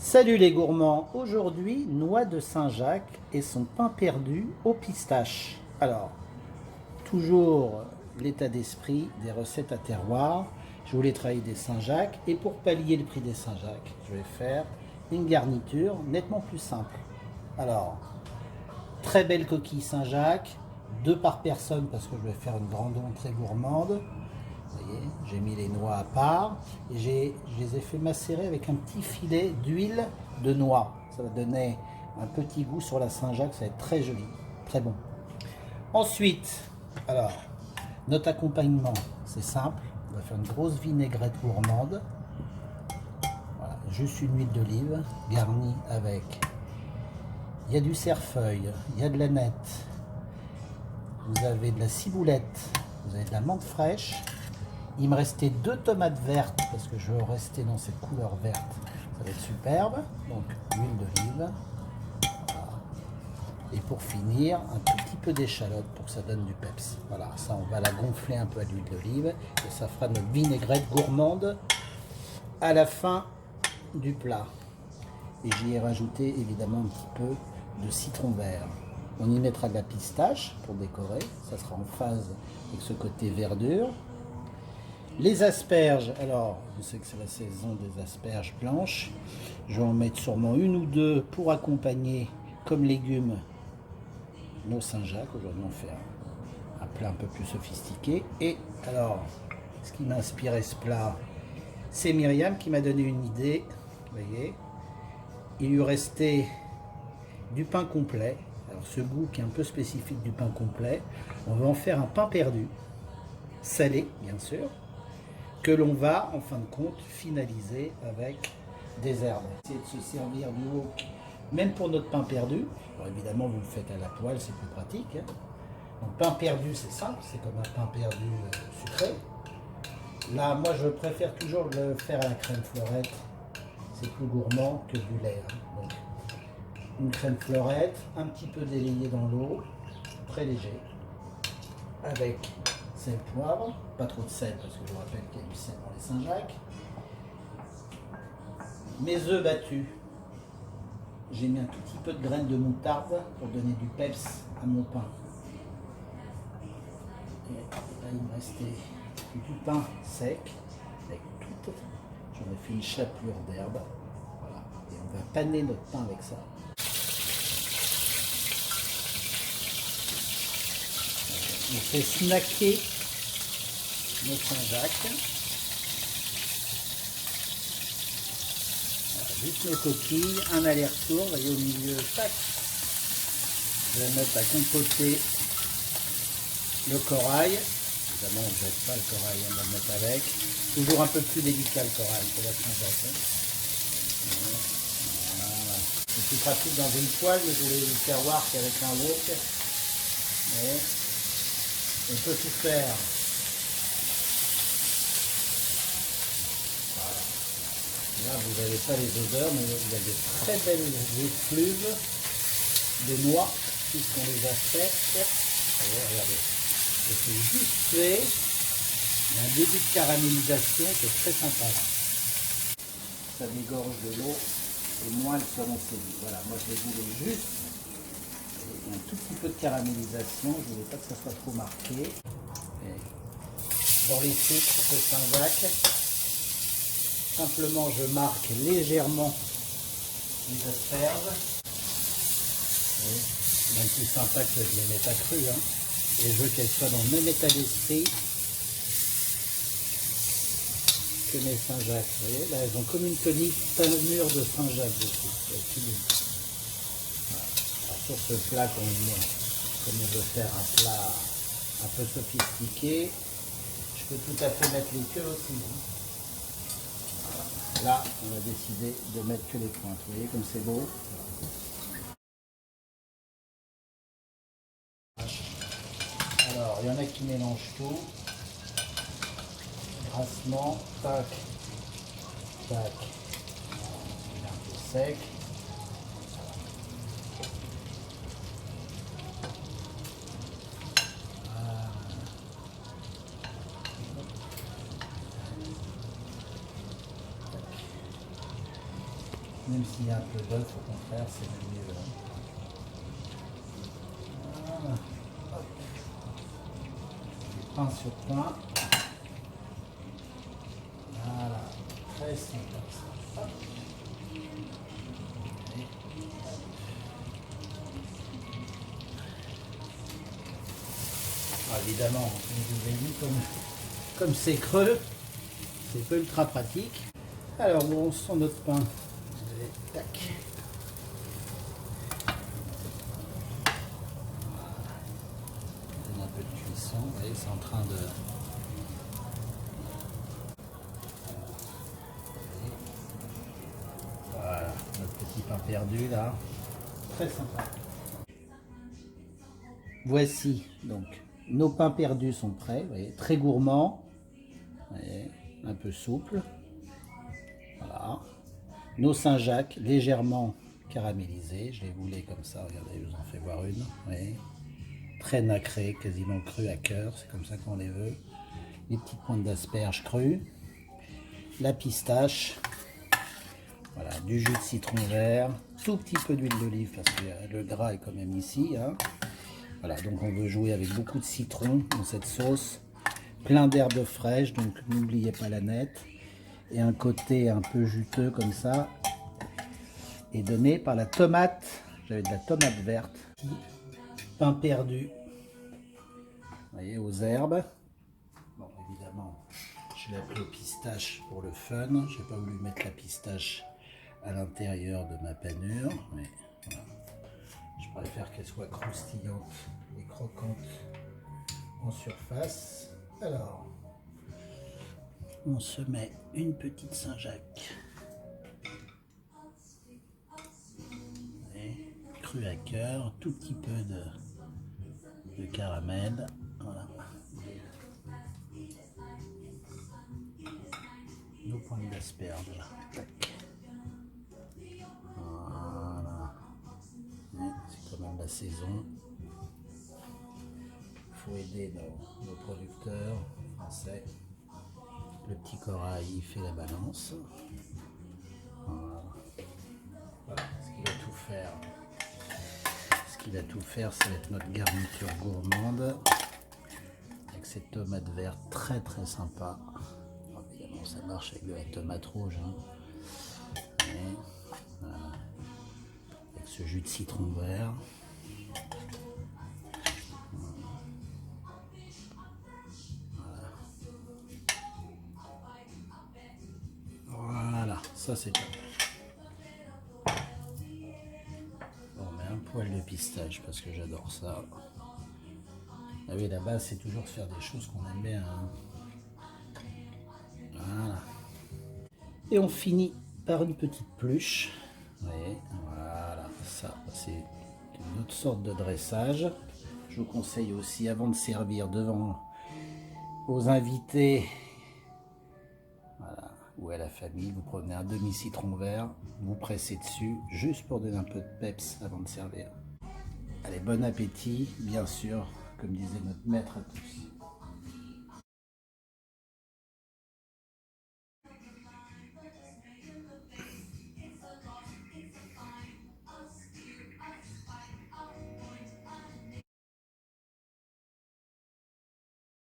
Salut les gourmands, aujourd'hui noix de Saint-Jacques et son pain perdu au pistache. Alors, toujours l'état d'esprit des recettes à terroir. Je voulais travailler des Saint-Jacques et pour pallier le prix des Saint-Jacques, je vais faire une garniture nettement plus simple. Alors, très belle coquille Saint-Jacques, 2 par personne parce que je vais faire une grande entrée gourmande. Vous voyez, j'ai mis les noix à part et je les ai fait macérer avec un petit filet d'huile de noix. Ça va donner un petit goût sur la Saint-Jacques, ça va être très joli, très bon. Ensuite, alors, notre accompagnement, c'est simple. On va faire une grosse vinaigrette gourmande. Voilà, juste une huile d'olive garnie avec. Il y a du cerfeuil, il y a de la nette, vous avez de la ciboulette, vous avez de la menthe fraîche. Il me restait 2 tomates vertes parce que je veux rester dans cette couleur verte. Ça va être superbe. Donc huile d'olive. Voilà. Et pour finir, un tout petit peu d'échalote pour que ça donne du peps. Voilà, ça on va la gonfler un peu à l'huile d'olive et ça fera notre vinaigrette gourmande à la fin du plat. Et j'y ai rajouté évidemment un petit peu de citron vert. On y mettra de la pistache pour décorer. Ça sera en phase avec ce côté verdure. Les asperges, alors je sais que c'est la saison des asperges blanches. Je vais en mettre sûrement 1 ou 2 pour accompagner comme légumes nos Saint-Jacques. Aujourd'hui on fait un plat un peu plus sophistiqué. Et alors, ce qui m'a inspiré ce plat, c'est Myriam qui m'a donné une idée. Vous voyez, il lui restait du pain complet. Alors ce goût qui est un peu spécifique du pain complet, on va en faire un pain perdu, salé bien sûr, que l'on va en fin de compte finaliser avec des herbes. Essayer de se servir du wok, même pour notre pain perdu. Alors évidemment vous le faites à la poêle, c'est plus pratique. Donc pain perdu c'est simple, c'est comme un pain perdu sucré. Là moi je préfère toujours le faire à la crème fleurette, c'est plus gourmand que du lait. Donc une crème fleurette, un petit peu délayée dans l'eau, très léger, avec sel, poivre, pas trop de sel parce que je vous rappelle qu'il y a du sel dans les Saint-Jacques. Mes œufs battus, j'ai mis un tout petit peu de graines de moutarde pour donner du peps à mon pain. Et là il me restait du pain sec avec tout. J'en ai fait une chapelure d'herbe. Voilà. Et on va paner notre pain avec ça. On fait snacker nos Saint-Jacques. Voilà, juste nos coquilles, un aller-retour, vous voyez au milieu, tac. Je vais mettre à compoter le corail. Évidemment, on ne jette pas le corail, on va le mettre avec. Toujours un peu plus délicat le corail pour la Saint-Jacques. Voilà. C'est plus pratique dans une poêle, mais je voulais vous faire voir qu'avec un wok, on peut tout faire. Voilà. Là, vous n'avez pas les odeurs, mais il y a des très belles effluves de noix, puisqu'on les a faites. Regardez. Et c'est juste fait. Il y a un début de caramélisation qui est très sympa. Là. Ça dégorge de l'eau et moins elles seront saisies. Voilà, moi je les voulais juste. Il y a un tout petit peu de caramélisation, je ne voulais pas que ça soit trop marqué. Et dans les sucres de Saint-Jacques, simplement je marque légèrement les asperges. Même plus sympa que je les mette à cru. Hein. Et je veux qu'elles soient dans le même état d'esprit que mes Saint-Jacques. Vous voyez, là elles ont comme une tenue de Saint-Jacques dessus. Sur ce plat, comme on veut faire un plat un peu sophistiqué, je peux tout à fait mettre les queues aussi. Voilà. Là, on va décider de mettre que les pointes. Vous voyez comme c'est beau. Alors, il y en a qui mélangent tout. Grassement, tac, tac. Il est un peu sec. Même s'il y a un peu d'œuf, au contraire, c'est même mieux. Voilà. Hop. Pain sur pain. Voilà. Très simple. Hop. Et évidemment, vous avez vu comme c'est creux, c'est pas ultra pratique. Alors bon, on sent notre pain. Allez, tac. On a un peu de cuisson, vous voyez, c'est en train de... Voilà, notre petit pain perdu là. Très sympa. Voici donc nos pains perdus sont prêts, vous voyez, très gourmands, vous voyez, un peu souple. Voilà. Nos Saint-Jacques légèrement caramélisés, je les voulais comme ça, regardez, je vous en fais voir une. Vous voyez. Très nacrés, quasiment crus à cœur, c'est comme ça qu'on les veut. Les petites pointes d'asperges crues, la pistache, voilà, du jus de citron vert, tout petit peu d'huile d'olive parce que le gras est quand même ici. Hein. Voilà, donc on veut jouer avec beaucoup de citron dans cette sauce, plein d'herbes fraîches, donc n'oubliez pas la nette, et un côté un peu juteux comme ça, et donné par la tomate, j'avais de la tomate verte, pain perdu, vous voyez, aux herbes. Bon, évidemment, je l'ai appelé pistache pour le fun, je n'ai pas voulu mettre la pistache à l'intérieur de ma panure, mais voilà. Je préfère qu'elle soit croustillante et croquante en surface. Alors, on se met une petite Saint-Jacques. Cru à cœur, tout petit peu de caramel. Voilà. Nos pointes d'asperges. Voilà. C'est quand même la saison. Il faut aider nos producteurs français. Le petit corail il fait la balance. Voilà. Voilà. Ce qu'il va tout faire. Ce qu'il va tout faire, ça va être notre garniture gourmande. Avec cette tomate verte très très sympa. Alors, évidemment, ça marche avec de la tomate rouge. Hein. Et, voilà. Avec ce jus de citron vert. Voilà, ça c'est top. On met un poil de pistache parce que j'adore ça. Ah oui, la base c'est toujours de faire des choses qu'on aime bien. Hein. Voilà. Et on finit par une petite pluche. Oui, voilà, ça c'est une autre sorte de dressage. Je vous conseille aussi avant de servir devant vos invités, voilà, ou à la famille, vous prenez un demi-citron vert, vous pressez dessus, juste pour donner un peu de peps avant de servir. Allez, bon appétit, bien sûr, comme disait notre maître à tous.